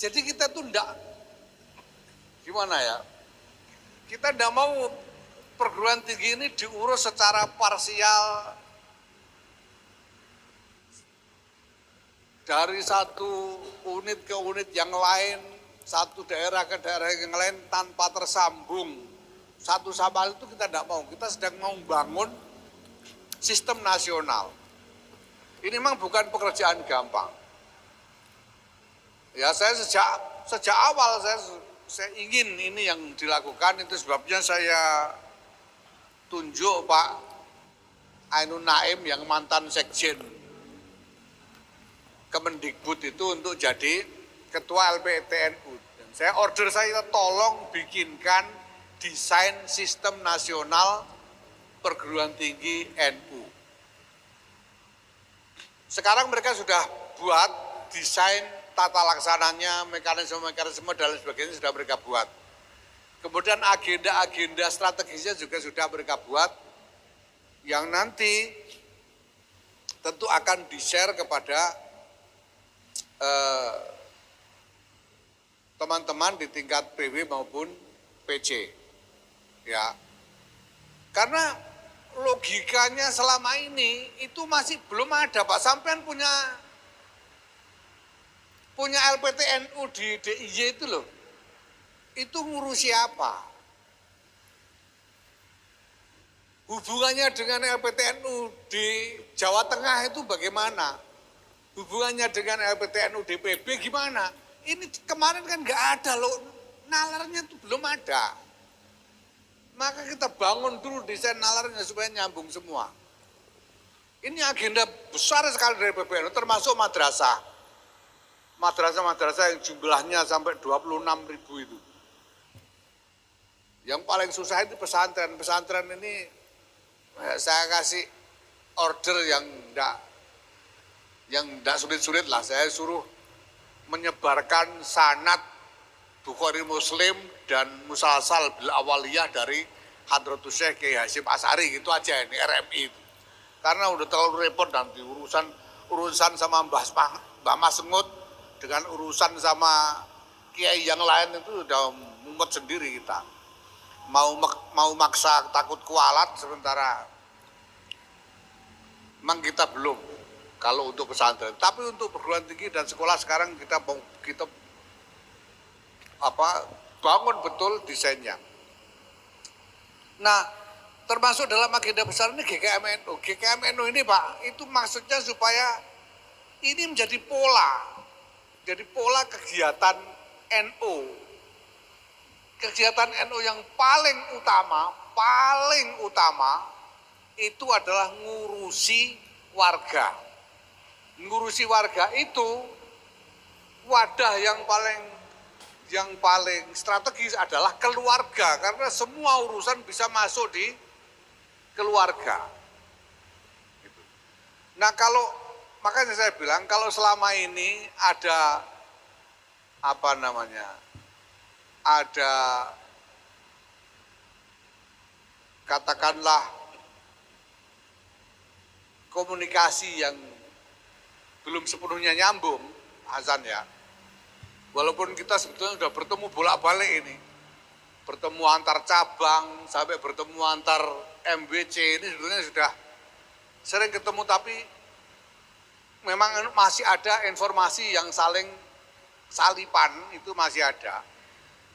Jadi kita tuh enggak, gimana ya, kita enggak mau perguruan tinggi ini diurus secara parsial dari satu unit ke unit yang lain, satu daerah ke daerah yang lain tanpa tersambung. Satu sama lain itu kita tidak mau, kita sedang mau bangun sistem nasional. Ini memang bukan pekerjaan gampang. Ya saya sejak awal saya ingin ini yang dilakukan, itu sebabnya saya tunjuk Pak Ainun Naim yang mantan sekjen Kemendikbud itu untuk jadi ketua LPTNU. Dan saya order, saya tolong bikinkan desain sistem nasional perguruan tinggi NU. Sekarang mereka sudah buat desain tata laksananya, mekanisme-mekanisme dan lain sebagainya sudah mereka buat. Kemudian agenda-agenda strategisnya juga sudah mereka buat, yang nanti tentu akan di-share kepada teman-teman di tingkat PW maupun PC. Ya. Karena logikanya selama ini itu masih belum ada, Pak. Sampean punya LPTNU di DIY itu loh. Itu ngurus siapa? Hubungannya dengan LPTNU di Jawa Tengah itu bagaimana? Hubungannya dengan LPTNU DPB gimana? Ini kemarin kan nggak ada loh, nalarnya itu belum ada. Maka kita bangun dulu desain nalarnya supaya nyambung semua. Ini agenda besar sekali dari PBNU, termasuk madrasah. Madrasah-madrasah yang jumlahnya sampai 26.000 itu. Yang paling susah itu pesantren. Pesantren ini saya kasih order yang enggak sulit-sulit lah. Saya suruh menyebarkan sanad Bukhari Muslim dan musalsal bil awaliyah dari Hadratus Syekh Kiai Hasyim Asy'ari, gitu aja ini RMI itu. Karena udah terlalu repot nanti urusan sama Mbah Masngut dengan urusan sama kiai yang lain itu udah mumet sendiri kita. Mau maksa takut kualat, sementara memang kita belum kalau untuk pesantren. Tapi untuk perguruan tinggi dan sekolah sekarang kita bangun betul desainnya. Nah, termasuk dalam agenda besar ini GKMNU. GKMNU ini Pak, itu maksudnya supaya ini menjadi pola. Jadi pola kegiatan NU. Kegiatan NU yang paling utama itu adalah ngurusi warga. Ngurusi warga itu wadah yang paling strategis adalah keluarga, karena semua urusan bisa masuk di keluarga. Nah, makanya saya bilang kalau selama ini ada katakanlah komunikasi yang belum sepenuhnya nyambung, Hasan ya. Walaupun kita sebetulnya sudah bertemu bolak-balik ini, bertemu antar cabang sampai bertemu antar MBC, ini sebetulnya sudah sering ketemu, tapi memang masih ada informasi yang saling salipan, itu masih ada.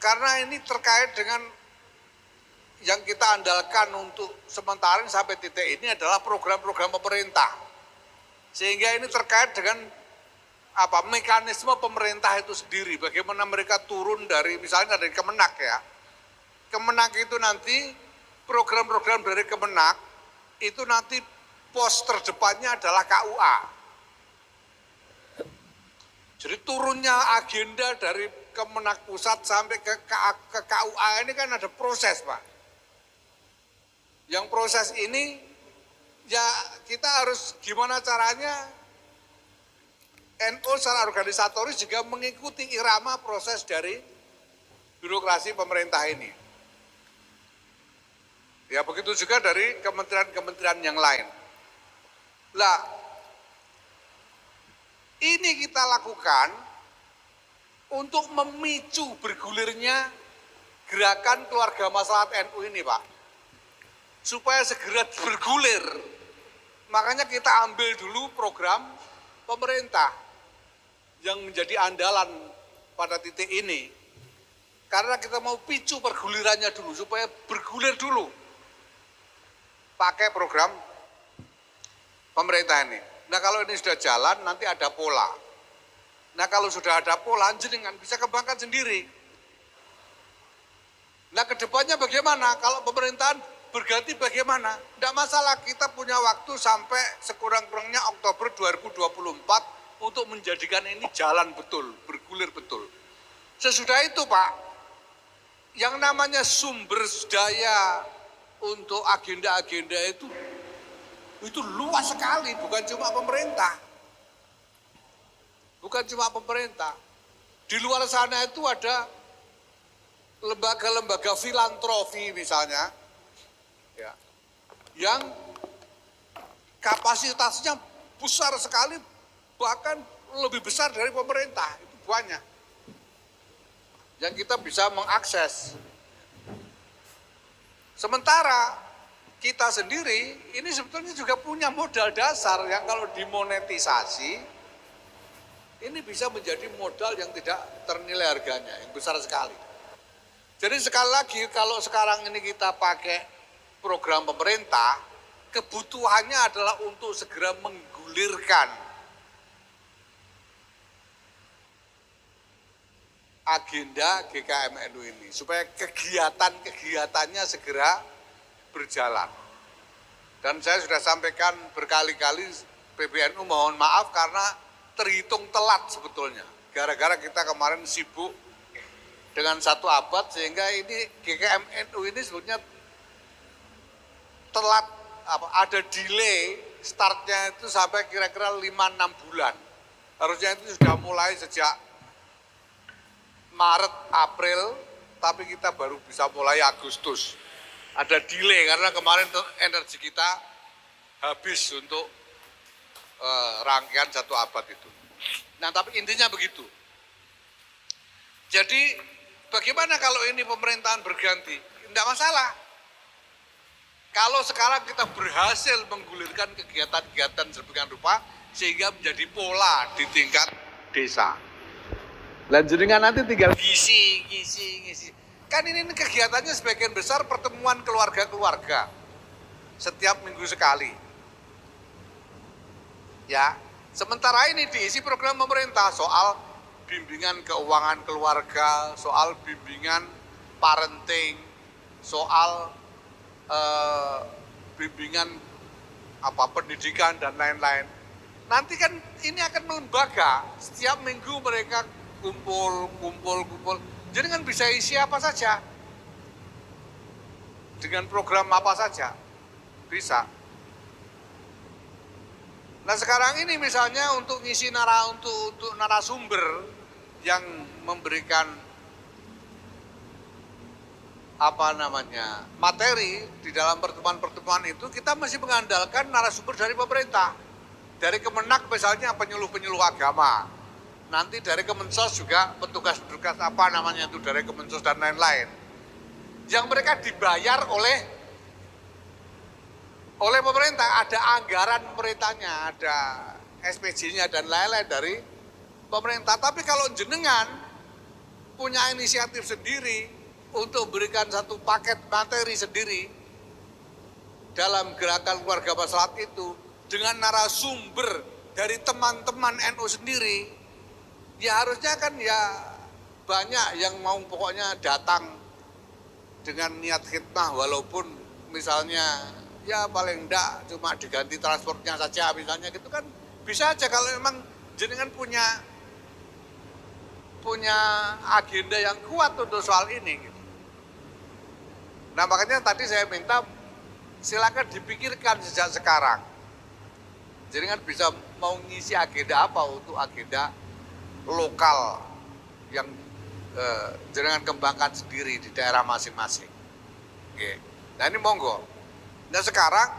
Karena ini terkait dengan yang kita andalkan untuk sementara sampai titik ini adalah program-program pemerintah. Sehingga ini terkait dengan mekanisme pemerintah itu sendiri, bagaimana mereka turun dari misalnya dari Kemenak ya. Kemenak itu nanti program-program dari Kemenak itu nanti pos terdepannya adalah KUA. Jadi turunnya agenda dari Kemenak pusat sampai ke KUA ini kan ada proses, Pak. Yang proses ini ya kita harus gimana caranya NU secara organisatoris juga mengikuti irama proses dari birokrasi pemerintah ini. Ya begitu juga dari kementerian-kementerian yang lain. Lah, ini kita lakukan untuk memicu bergulirnya gerakan keluarga maslahat NU ini, Pak. Supaya segera bergulir. Makanya kita ambil dulu program pemerintah yang menjadi andalan pada titik ini. Karena kita mau picu pergulirannya dulu, supaya bergulir dulu. Pakai program pemerintah ini. Nah kalau ini sudah jalan, nanti ada pola. Nah kalau sudah ada pola, jenengan bisa kembangkan sendiri. Nah kedepannya bagaimana? Kalau pemerintahan berganti bagaimana? Tidak masalah, kita punya waktu sampai sekurang-kurangnya Oktober 2024 untuk menjadikan ini jalan betul, bergulir betul. Sesudah itu Pak, yang namanya sumber daya untuk agenda-agenda itu luas sekali, bukan cuma pemerintah. Bukan cuma pemerintah. Di luar sana itu ada lembaga-lembaga filantropi misalnya, ya, yang kapasitasnya besar sekali, bahkan lebih besar dari pemerintah, itu banyak. Yang kita bisa mengakses. Sementara kita sendiri ini sebetulnya juga punya modal dasar yang kalau dimonetisasi ini bisa menjadi modal yang tidak ternilai harganya, yang besar sekali. Jadi sekali lagi kalau sekarang ini kita pakai program pemerintah, kebutuhannya adalah untuk segera menggulirkan agenda GKMNU ini supaya kegiatan-kegiatannya segera berjalan. Dan saya sudah sampaikan berkali-kali, PBNU mohon maaf karena terhitung telat sebetulnya. Gara-gara kita kemarin sibuk dengan 1 abad sehingga ini GKMNU ini sebetulnya telat, ada delay startnya itu sampai kira-kira 5-6 bulan. Harusnya itu sudah mulai sejak Maret, April, tapi kita baru bisa mulai Agustus. Ada delay karena kemarin energi kita habis untuk rangkaian 1 abad itu. Nah tapi intinya begitu. Jadi bagaimana kalau ini pemerintahan berganti? Tidak masalah. Kalau sekarang kita berhasil menggulirkan kegiatan-kegiatan sedemikian rupa sehingga menjadi pola di tingkat desa. Lanjutnya nanti tinggal ngisi. Kan ini kegiatannya sebagian besar pertemuan keluarga-keluarga setiap minggu sekali. Ya, sementara ini diisi program pemerintah soal bimbingan keuangan keluarga, soal bimbingan parenting, soal bimbingan pendidikan dan lain-lain. Nanti kan ini akan melembaga, setiap minggu mereka kumpul. Jadi kan bisa isi apa saja, dengan program apa saja, bisa. Nah sekarang ini misalnya untuk ngisi untuk narasumber yang memberikan materi di dalam pertemuan-pertemuan itu, kita masih mengandalkan narasumber dari pemerintah, dari Kemenak misalnya penyuluh-penyuluh agama, nanti dari Kemensos juga petugas-petugas dari Kemensos dan lain-lain, yang mereka dibayar oleh pemerintah, ada anggaran pemerintahnya, ada SPJ-nya dan lain-lain dari pemerintah. Tapi kalau jenengan punya inisiatif sendiri untuk berikan satu paket materi sendiri dalam gerakan keluarga maslahat itu dengan narasumber dari teman-teman NU sendiri, ya harusnya kan ya banyak yang mau pokoknya datang dengan niat khidmah, walaupun misalnya ya paling enggak cuma diganti transportnya saja misalnya gitu kan bisa aja kalau memang jenengan punya agenda yang kuat untuk soal ini gitu. Nah makanya tadi saya minta silakan dipikirkan sejak sekarang. Jenengan bisa mau ngisi agenda apa untuk agenda lokal yang jenengan kembangkan sendiri di daerah masing-masing. Oke. Nah ini monggo. Nah sekarang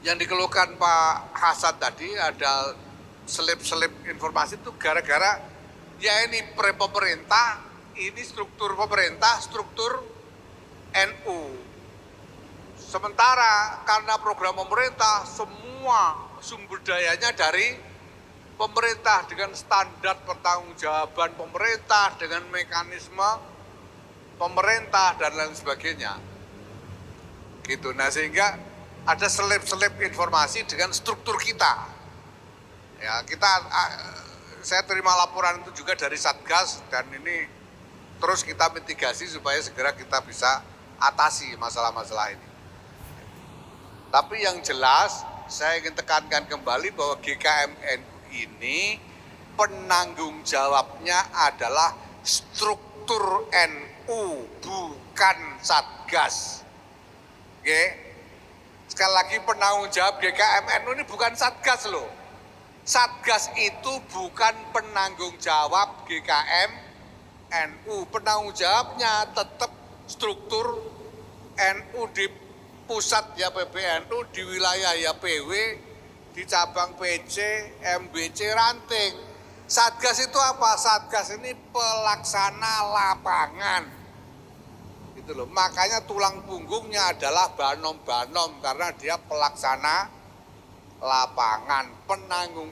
yang dikeluhkan Pak Hasan tadi ada selip-selip informasi itu gara-gara ya ini pemerintah, ini struktur pemerintah, struktur NU. Sementara karena program pemerintah, semua sumber dayanya dari pemerintah dengan standar pertanggungjawaban pemerintah, dengan mekanisme pemerintah dan lain sebagainya. Gitu. Nah, sehingga ada selip-selip informasi dengan struktur kita. Ya, saya terima laporan itu juga dari Satgas dan ini terus kita mitigasi supaya segera kita bisa atasi masalah-masalah ini. Tapi yang jelas saya ingin tekankan kembali bahwa GKMNU ini penanggung jawabnya adalah struktur NU, bukan Satgas. Oke? Sekali lagi penanggung jawab GKMNU ini bukan Satgas loh. Satgas itu bukan penanggung jawab GKMNU. Penanggung jawabnya tetap struktur NU di pusat ya PBNU, di wilayah ya PW, di cabang PC, MBC, ranting. Satgas itu apa? Satgas ini pelaksana lapangan. Gitu loh. Makanya tulang punggungnya adalah Banom-Banom karena dia pelaksana lapangan, penanggung